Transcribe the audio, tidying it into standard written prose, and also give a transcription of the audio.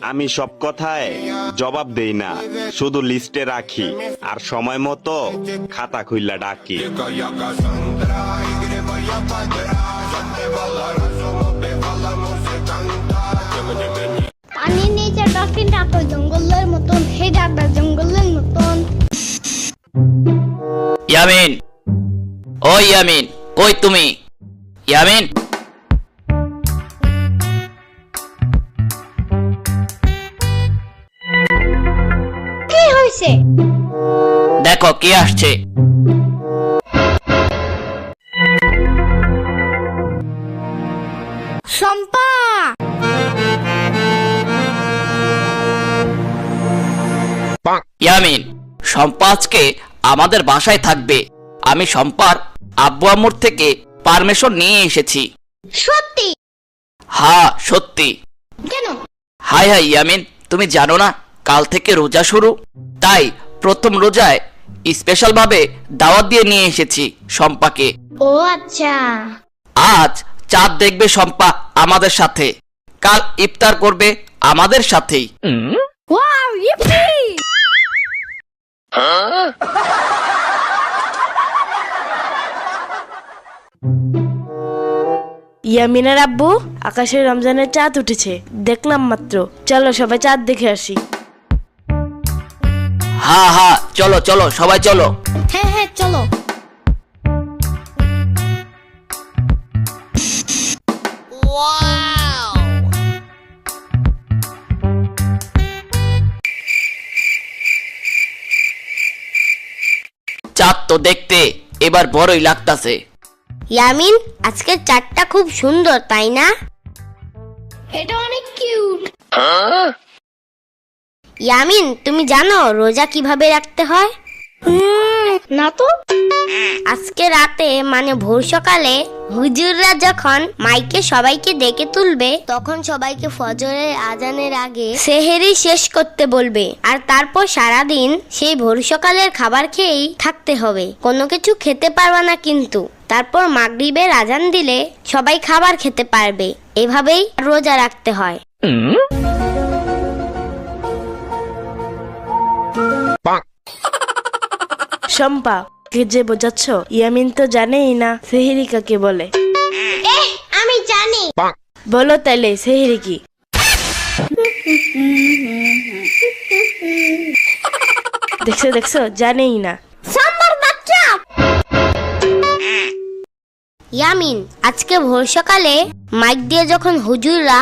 আমি সব কথায় জবাব দেই না, শুধু লিস্টে রাখি আর সময় মতো খাতা খুইলা ডাকি। পানির নিচে ডলফিনটা তো জঙ্গলের মতন, হে ডাকটা জঙ্গলের মতন। ইয়ামিন, ও ইয়ামিন, কই তুমি? ইয়ামিন, কি হয়েছে? দেখো কে আসছে। শম্পা! ইয়ামিন, শম্পা আজকে আমাদের বাসায় থাকবে। আমি শম্পার আব্বু আম্মুর থেকে পারমিশন নিয়ে এসেছি। সত্যি? হ্যাঁ সত্যি। কেন? হাই হাই ইয়ামিন, তুমি জানো না কাল থেকে রোজা শুরু, তাই প্রথম রোজায় স্পেশাল ভাবে দাওয়াত দিয়ে নিয়ে এসেছি শম্পাকে। ও আচ্ছা। আজ চাঁদ দেখবে শম্পা আমাদের সাথে, কাল ইফতার করবে আমাদের সাথেই। Wow, E P! ইয়ামিনের আব্বু, আকাশে রমজানের চাঁদ উঠেছে, দেখলাম মাত্র। চলো সবাই চাঁদ দেখে আসি। হ্যাঁ হ্যাঁ, চলো চলো সবাই চলো। হ্যাঁ হ্যাঁ, চলো। চাঁদ তো দেখতে এবার বড়ই লাগতাছে। ইয়ামিন, আজকের চাঁদটা খুব সুন্দর, তাই না? এটা অনেক কিউট। ইয়ামিন, তুমি জানো রোজা কিভাবে রাখতে হয়? না তো। আজকে রাতে মানে ভোর সকালে হুজুররা যখন মাইকে সবাইকে ডেকে তুলবে, তখন সবাইকে ফজরের আজানের আগে সেহেরি শেষ করতে বলবে। আর তারপর সারাদিন সেই ভোর সকালের খাবার খেয়েই থাকতে হবে, কোনো কিছু খেতে পারবে না কিন্তু। তারপর মাগরিবের আজান দিলে সবাই খাবার খেতে পারবে। এভাবেই রোজা রাখতে হয়। শম্পা, কে যে বোঝাচ্ছ? ইয়ামিন তো জানেই না সেহেরি কাকে বলে। আমি জানি। বলো তাইলে সেহেরি কি? দেখছো দেখছো, জানেই না। সাম্বার বাচ্চা! ইয়ামিন, আজকে ভোর সকালে মাইক দিয়ে যখন হুজুররা